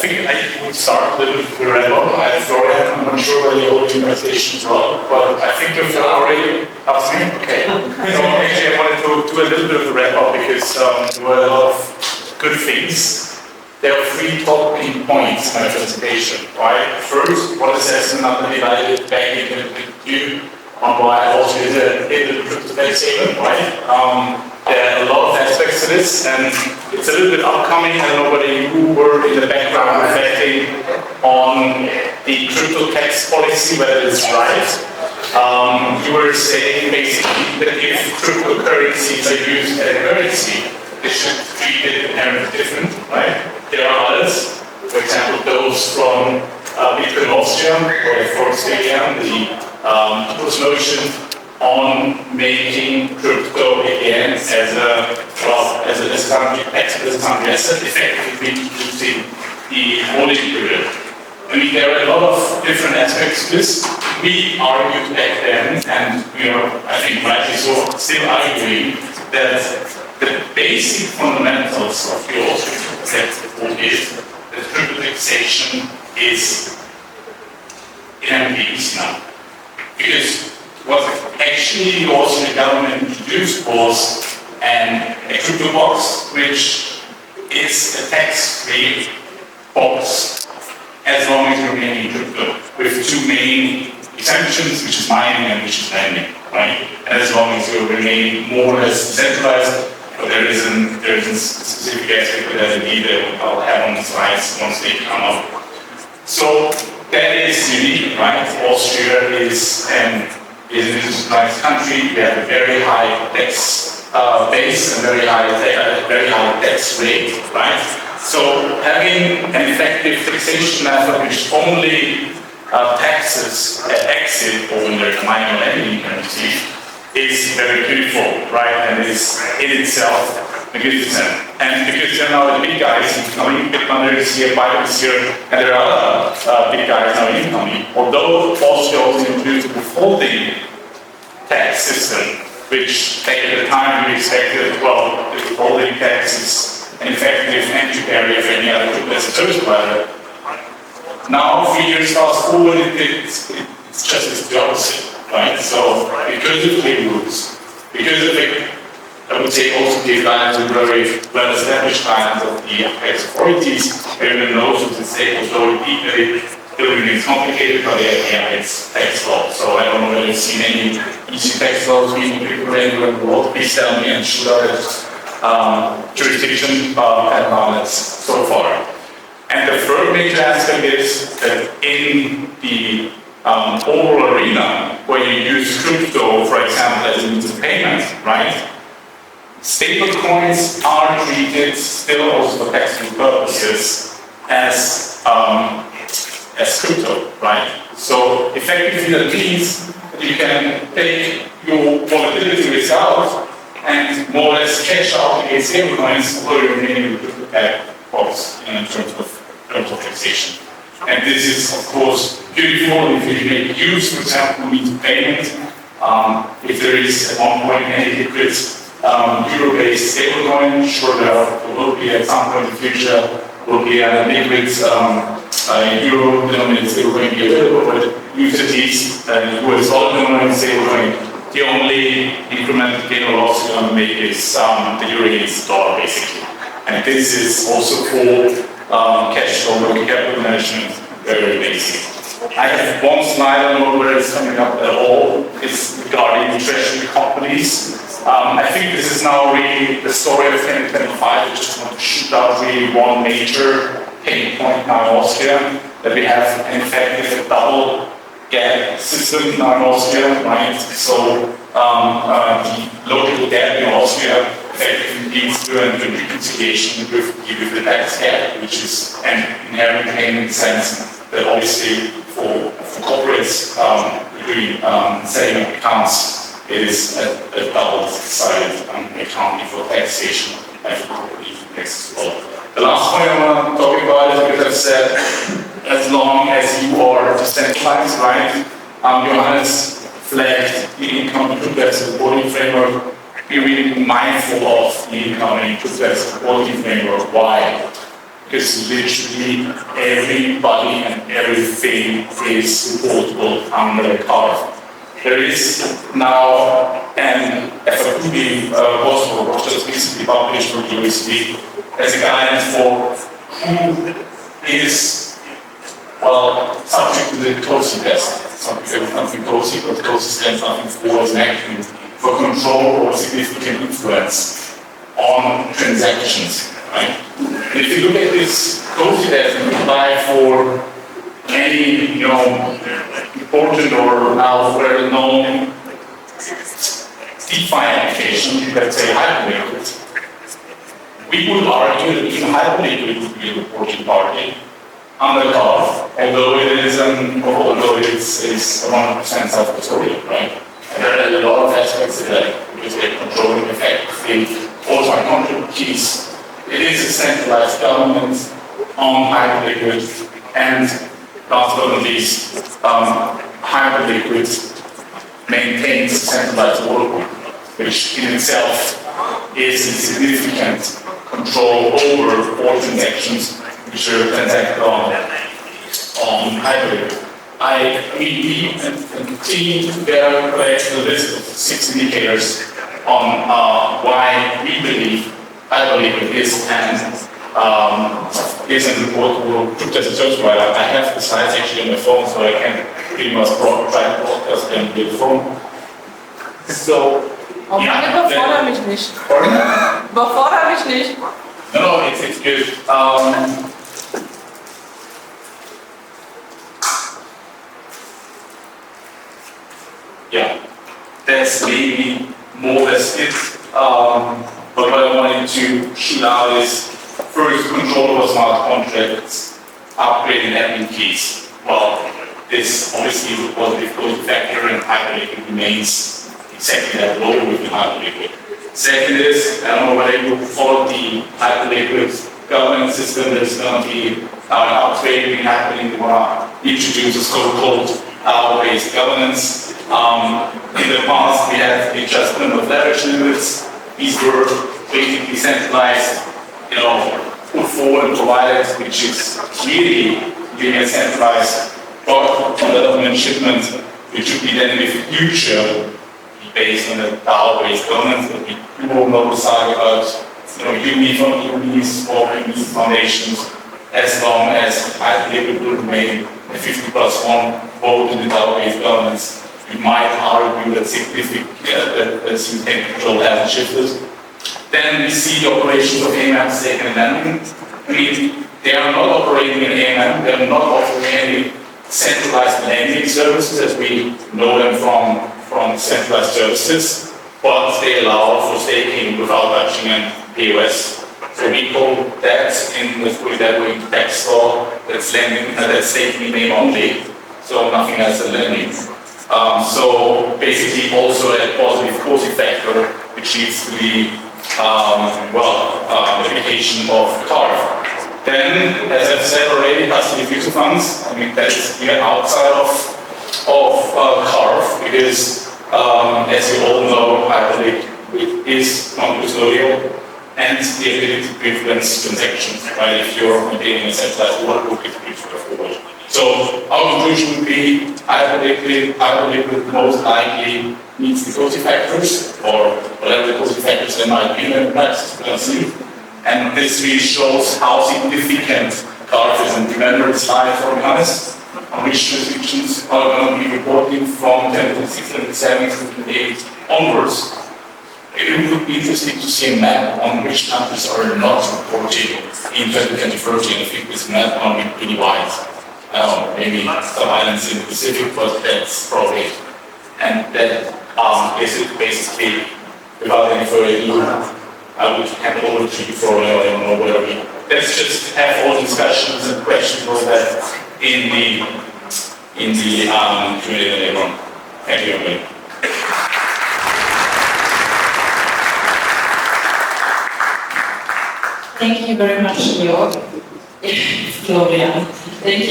think I would start a little bit with the red one. I'm not sure whether you're holding presentation as well, but I think you've already asked me. Okay. So actually I wanted to do a little bit of a wrap up because there were a lot of good things. There are 3 top key points in my presentation, right? First, what assessment I'm divided back into you on why Austria is a crypto tax haven, right? There are a lot of aspects to this, and it's a little bit upcoming. I don't know whether you were in the background reflecting on the crypto tax policy, whether it's right. You were saying basically that if cryptocurrencies are used as a currency, they should be treated inherently different, right? There are others, for example, those from Bitcoin Austria, or for Australia, the notion on making crypto again as a country asset, effectively using the holding period. I mean, there are a lot of different aspects to this. We argued back then, and I think rightly so, still arguing that the basic fundamentals of the Austrian tax reform is that crypto taxation is inherently easy now. Because what actually the Austrian government introduced was a crypto box, which is a tax-free box as long as you remain in crypto, with 2 main exemptions, which is mining and which is lending, right? And as long as you remain more or less decentralized, but there is a specific aspect of that indeed that I'll have on the slides once they come up. So that is unique, right? Austria is an industrialized country. We have a very high tax base and very high tax rate, right? So having an effective taxation method which only taxes at exit or when they're mining or lending currency is very beautiful, right? And is in itself magnificent. And because there are now the big guys incoming, Bitcoin is here, Bitcoin is here, and there are other big guys now incoming. Although Austria also introduced a withholding tax system, which back at the time we expected, well, the withholding tax is an effective entry barrier for any other group as a service provider. Now, 3 years fast forward, it's just the opposite, right? So, because of the rules, because of the, I would say also the guidelines of very well-established guidelines of the tax authorities, everyone knows what the state was so deeply, it remains complicated, but it's tax law. So I don't know whether you've seen any easy tax laws being anywhere in the world. Please tell me and should I jurisdiction and knowledge so far. And the third major aspect is that in the overall arena, where you use crypto, for example, as a means of payment, right? Stablecoins are treated still also for taxable purposes as crypto, right? So effectively that means that you can take your volatility risk out and more or less cash out against stablecoins for your remaining crypto box in terms of taxation. And this is of course beautiful if you make use, for example, means of payment. If there is at one point any liquid euro-based stablecoin, sure there will be at some point in the future will be a liquid euro-denominated stablecoin be available, but usually US dollar-denominated stablecoin, the only incremental gain or loss you're going to make is the euro against the dollar, basically. And this is also for cash flow, working capital management, very basic. I have one slide, I don't know where it's coming up at all. It's regarding treasury companies. I think this is now really the story of 2025. I just want to shoot out really one major pain point now in Austria, that we have an effective double gap system now in Austria, right? So the local debt in Austria effectively leads to a reconciliation with the tax gap, which is an inherent pain in the sense that obviously for corporates doing setting up accounts is a double-sided accounting for taxation and for corporate tax as well. The last point I want to talk about is because I've said as long as you are decentralized, right? Johannes flagged the income and crypto reporting framework. Be really mindful of the income and crypto reporting framework. Why? because literally everybody and everything is reportable under the CARF. There is now an FAQ possible, which just recently published from the university as a guidance for who is, well, subject to the COSI test. Something COSI, but COSI stands nothing for as an action for control or significant influence on transactions, right? And if you look at this COSI test and apply for any, important or now well-known DeFi application, let's say Hyperliquid, we would argue that even Hyperliquid would be a reporting party under CARF, although it is 100% self-custodial, right? And there are a lot of aspects of that because they're controlling effectively all smart contract keys. It is a centralized government on Hyperliquid, and last but not least, Hyperliquid maintains a centralized order book, which in itself is a significant control over all transactions which are transacted on Hyperliquid. We continue to collect a list of 6 indicators on why we believe Hyperliquid is an reportable crypto as a service provider. I have the slides actually on my phone, so I can pretty much try to broadcast them with the phone. So, Überfordere mich nicht. Überfordere mich nicht. No, it's good. Yeah, that's maybe more or less it. But what I wanted to shoot out is first, control over smart contracts, upgrading admin keys. Well, this obviously is a positive factor, and Hyperliquid remains exactly that role with Hyperliquid. Second is, I don't know whether you follow the Hyperliquid governance system. There's going to be an upgrading happening. We want to introduce a so-called DAO-based governance. In the past, we had the adjustment of leverage limits. These were basically centralized, put forward and provided, which is really being a centralized product development shipment, which should be then in the future based on the DAO-based governance. But we all know the saga about unis or uni foundations, as long as Hyperliquid will remain a 50+1 vote in the DAO-based governance. We might argue that significant control hasn't shifted. Then we see the operations of AMAM, staking and lending. I mean, they are not operating in AMAM, they are not offering any centralized lending services as we know them from centralized services, but they allow for staking without touching an POS. So we call that, let's put it that way, tax law, that's lending, that's staking in name only, so nothing else than lending. So basically also a positive COSI factor, which leads to the application of CARF. Then, as I've said already, custody future funds. I mean, that's even outside of CARF, because as you all know, Hyperliquid is non-custodial, and the ability to influence transactions, right? If you're maintaining a centralized order book, it's pretty straightforward. So our conclusion would be Hyperliquid most likely meets the COSI factors, or whatever the COSI factors there might be in the practice, we can see. And this really shows how significant CARF is. And remember the slide, for be honest, on which jurisdictions are going to be reporting from 2006, 2007, 2008 onwards. It would be interesting to see a map on which countries are not reporting in 2030. I think this map will be pretty wide. Maybe some islands in the Pacific, but that's probably, and that basically, without any further ado, I would hand over to you for, I don't know, whatever. Let's just have all discussions and questions for that in the Q&A later on. Thank you, everybody. Thank you very much, Georg. Florian. Thank you.